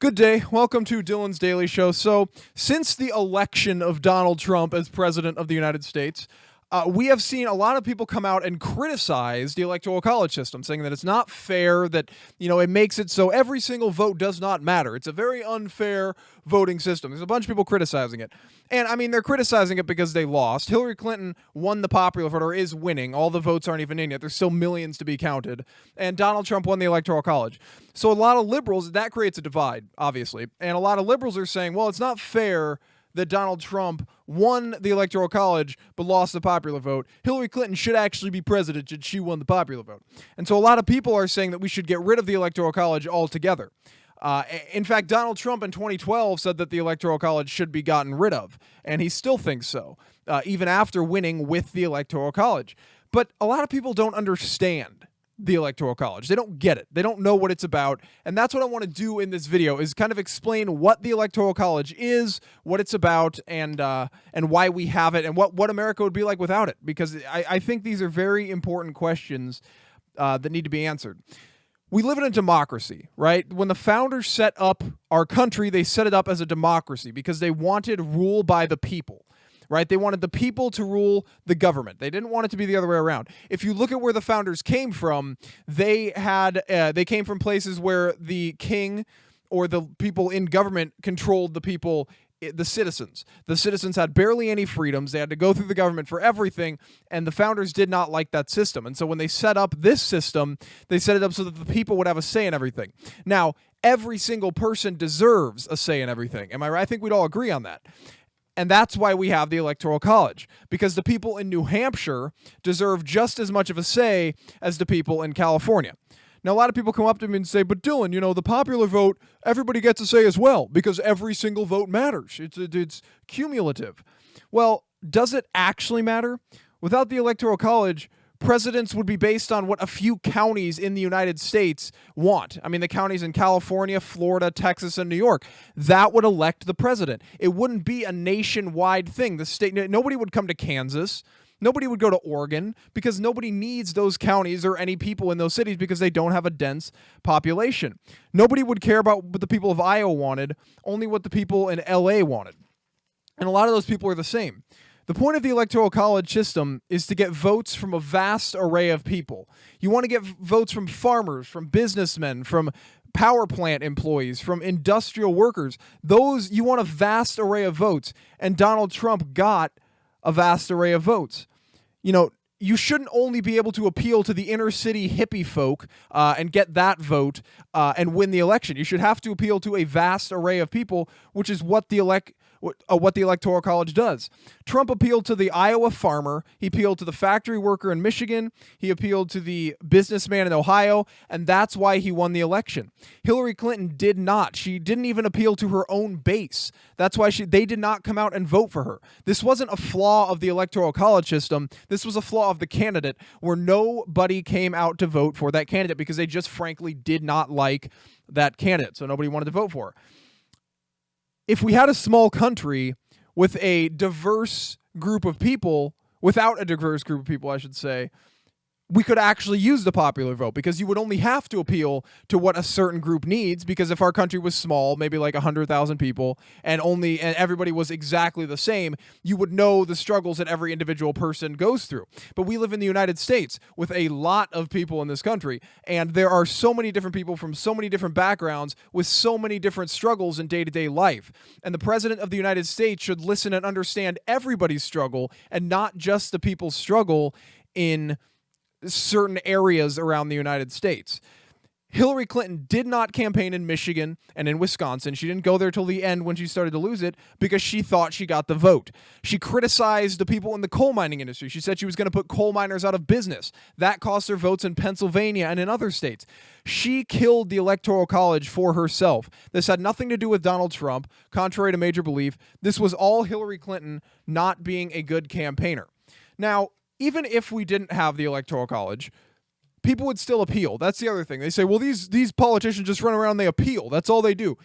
Good day. Welcome to Dylan's Daily Show. So, since the election of Donald Trump as president of the United States, we have seen a lot of people come out and criticize the Electoral College system, saying that it's not fair, that, it makes it so every single vote does not matter. It's a very unfair voting system. There's a bunch of people criticizing it. And, they're criticizing it because they lost. Hillary Clinton won the popular vote, or is winning. All the votes aren't even in yet. There's still millions to be counted. And Donald Trump won the Electoral College. So a lot of liberals, that creates a divide, obviously. And a lot of liberals are saying, well, it's not fair that Donald Trump won the Electoral College but lost the popular vote. Hillary Clinton should actually be president and she won the popular vote. And so a lot of people are saying that we should get rid of the Electoral College altogether. In fact, Donald Trump in 2012 said that the Electoral College should be gotten rid of, and he still thinks so, even after winning with the Electoral College. But a lot of people don't understand the Electoral College. They don't get it. They don't know what it's about. And that's what I want to do in this video, is kind of explain what the Electoral College is, what it's about, and why we have it, and what America would be like without it. Because I think these are very important questions that need to be answered. We live in a democracy, right? When the founders set up our country, they set it up as a democracy because they wanted rule by the people. Right? They wanted the people to rule the government. They didn't want it to be the other way around. If you look at where the founders came from, they came from places where the king or the people in government controlled the people, the citizens. The citizens had barely any freedoms. They had to go through the government for everything, and the founders did not like that system. And so when they set up this system, they set it up so that the people would have a say in everything. Now, every single person deserves a say in everything. Am I right? I think we'd all agree on that. And that's why we have the Electoral College, because the people in New Hampshire deserve just as much of a say as the people in California. Now, a lot of people come up to me and say, but Dylan, the popular vote, everybody gets a say as well, because every single vote matters. It's cumulative. Well, does it actually matter? Without the Electoral College, presidents would be based on what a few counties in the United States want. The counties in California, Florida, Texas, and New York. That would elect the president. It wouldn't be a nationwide thing. Nobody would come to Kansas. Nobody would go to Oregon, because nobody needs those counties or any people in those cities because they don't have a dense population. Nobody would care about what the people of Iowa wanted, only what the people in LA wanted. And a lot of those people are the same. The point of the Electoral College system is to get votes from a vast array of people. You want to get votes from farmers, from businessmen, from power plant employees, from industrial workers. You want a vast array of votes, and Donald Trump got a vast array of votes. You shouldn't only be able to appeal to the inner city hippie folk and get that vote and win the election. You should have to appeal to a vast array of people, which is what the Electoral College does. Trump appealed to the Iowa farmer. He appealed to the factory worker in Michigan. He appealed to the businessman in Ohio, and that's why he won the election. Hillary Clinton did not. She didn't even appeal to her own base. That's why they did not come out and vote for her. This wasn't a flaw of the Electoral College system. This was a flaw of the candidate, where nobody came out to vote for that candidate because they just frankly did not like that candidate, so nobody wanted to vote for her. If we had a small country with a diverse group of people, without a diverse group of people, I should say, we could actually use the popular vote, because you would only have to appeal to what a certain group needs. Because if our country was small, maybe like 100,000 people, and everybody was exactly the same, you would know the struggles that every individual person goes through. But we live in the United States with a lot of people in this country, and there are so many different people from so many different backgrounds with so many different struggles in day-to-day life. And the president of the United States should listen and understand everybody's struggle, and not just the people's struggle in certain areas around the United States. Hillary Clinton did not campaign in Michigan and in Wisconsin. She didn't go there till the end when she started to lose it, because she thought she got the vote. She criticized the people in the coal mining industry. She said she was going to put coal miners out of business. That cost her votes in Pennsylvania and in other states. She killed the Electoral College for herself. This had nothing to do with Donald Trump, contrary to major belief. This was all Hillary Clinton not being a good campaigner. Now, even if we didn't have the Electoral College, people would still appeal. That's the other thing. They say, well, these politicians just run around and they appeal. That's all they do.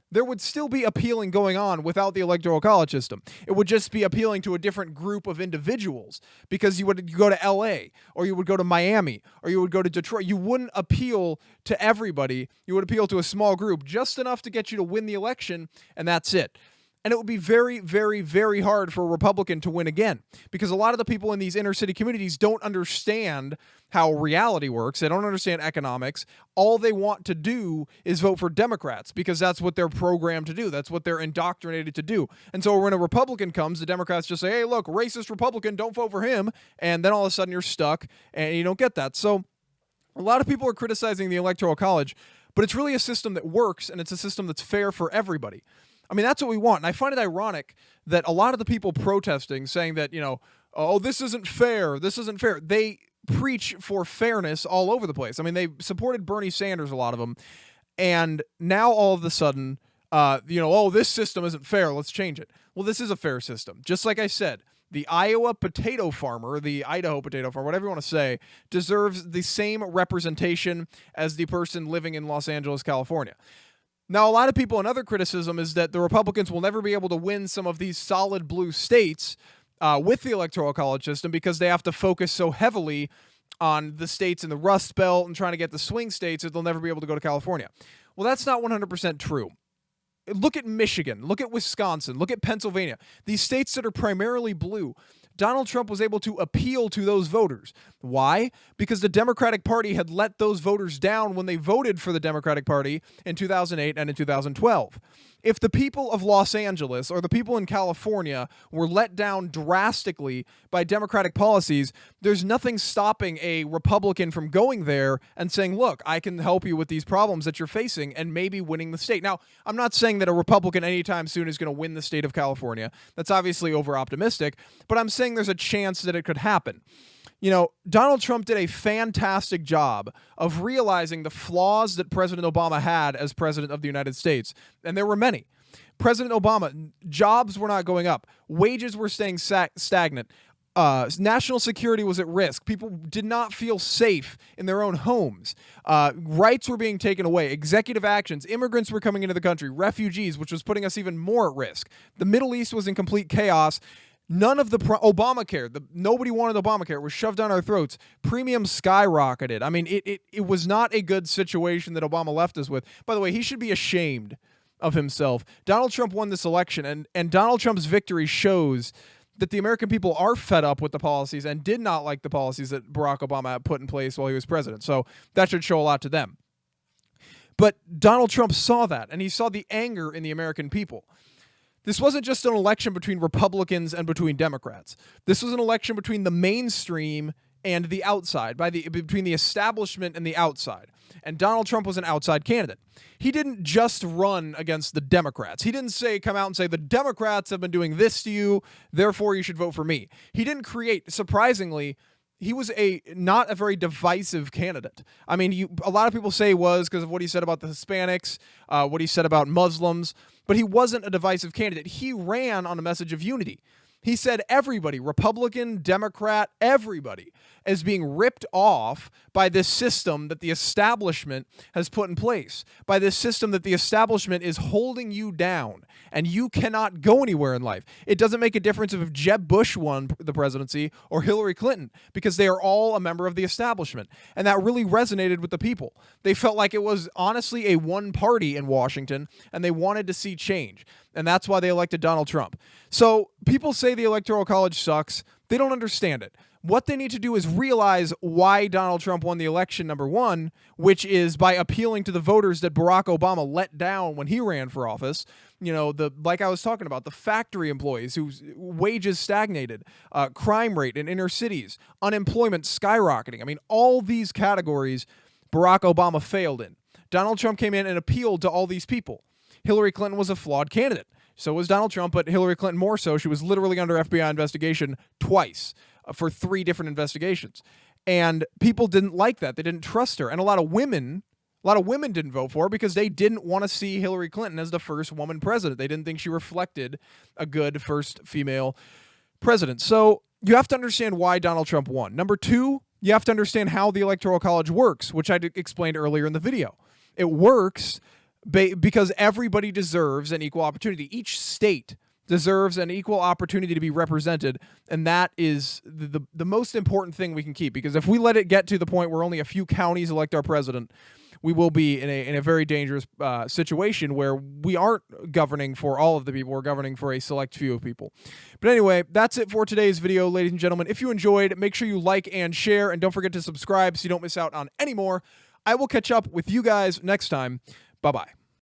there would still be appealing going on without the Electoral College system. It would just be appealing to a different group of individuals, because you would go to LA, or you would go to Miami, or you would go to Detroit. You wouldn't appeal to everybody. You would appeal to a small group, just enough to get you to win the election, and that's it. And it would be very, very, very hard for a Republican to win again, because a lot of the people in these inner city communities don't understand how reality works. They don't understand economics. All they want to do is vote for Democrats, because that's what they're programmed to do. That's what they're indoctrinated to do. And so when a Republican comes, the Democrats just say, hey, look, racist Republican, don't vote for him. And then all of a sudden you're stuck and you don't get that. So a lot of people are criticizing the Electoral College, but it's really a system that works, and it's a system that's fair for everybody. I mean, that's what we want. And I find it ironic that a lot of the people protesting, saying that, oh, this isn't fair, they preach for fairness all over the place. I mean, they supported Bernie Sanders, a lot of them. And now all of a sudden, oh, this system isn't fair, let's change it. Well, this is a fair system. Just like I said, the Iowa potato farmer, the Idaho potato farmer, whatever you want to say, deserves the same representation as the person living in Los Angeles, California. Now, a lot of people, another criticism is that the Republicans will never be able to win some of these solid blue states with the Electoral College system, because they have to focus so heavily on the states in the Rust Belt and trying to get the swing states that they'll never be able to go to California. Well, that's not 100% true. Look at Michigan, look at Wisconsin, look at Pennsylvania. These states that are primarily blue, Donald Trump was able to appeal to those voters. Why? Because the Democratic Party had let those voters down when they voted for the Democratic Party in 2008 and in 2012. If the people of Los Angeles or the people in California were let down drastically by Democratic policies, there's nothing stopping a Republican from going there and saying, look, I can help you with these problems that you're facing, and maybe winning the state. Now, I'm not saying that a Republican anytime soon is going to win the state of California. That's obviously over-optimistic, but I'm saying there's a chance that it could happen. Donald Trump did a fantastic job of realizing the flaws that President Obama had as president of the United States, and there were many. President Obama, jobs were not going up. Wages were staying stagnant. National security was at risk. People did not feel safe in their own homes. Rights were being taken away. Executive actions. Immigrants were coming into the country. Refugees, which was putting us even more at risk. The Middle East was in complete chaos. None of the Obamacare, nobody wanted Obamacare. It was shoved down our throats. Premiums skyrocketed. I mean, it was not a good situation that Obama left us with. By the way, he should be ashamed of himself. Donald Trump won this election, and Donald Trump's victory shows that the American people are fed up with the policies and did not like the policies that Barack Obama put in place while he was president. So that should show a lot to them. But Donald Trump saw that, and he saw the anger in the American people. This wasn't just an election between Republicans and between Democrats. This was an election between the mainstream and the outside, between the establishment and the outside. And Donald Trump was an outside candidate. He didn't just run against the Democrats. He didn't come out and say, the Democrats have been doing this to you, therefore you should vote for me. He didn't surprisingly, he was not a very divisive candidate. I mean, a lot of people say he was because of what he said about the Hispanics, what he said about Muslims, but he wasn't a divisive candidate. He ran on a message of unity. He said everybody, Republican, Democrat, everybody, is being ripped off by this system that the establishment has put in place, by this system that the establishment is holding you down, and you cannot go anywhere in life. It doesn't make a difference if Jeb Bush won the presidency or Hillary Clinton, because they are all a member of the establishment. And that really resonated with the people. They felt like it was honestly a one party in Washington, and they wanted to see change. And that's why they elected Donald Trump. So people say the Electoral College sucks. They don't understand it. What they need to do is realize why Donald Trump won the election, number one, which is by appealing to the voters that Barack Obama let down when he ran for office. Like I was talking about, the factory employees whose wages stagnated, crime rate in inner cities, unemployment skyrocketing. I mean, all these categories Barack Obama failed in. Donald Trump came in and appealed to all these people. Hillary Clinton was a flawed candidate. So was Donald Trump, but Hillary Clinton more so. She was literally under FBI investigation twice for 3 different investigations. And people didn't like that. They didn't trust her. And a lot of women didn't vote for her because they didn't want to see Hillary Clinton as the first woman president. They didn't think she reflected a good first female president. So you have to understand why Donald Trump won. Number 2, you have to understand how the Electoral College works, which I explained earlier in the video. It works because everybody deserves an equal opportunity. Each state deserves an equal opportunity to be represented, and that is the most important thing we can keep, because if we let it get to the point where only a few counties elect our president, we will be in a very dangerous situation where we aren't governing for all of the people, we're governing for a select few of people. But anyway, that's it for today's video, ladies and gentlemen. If you enjoyed, make sure you like and share, and don't forget to subscribe so you don't miss out on any more. I will catch up with you guys next time. Bye-bye.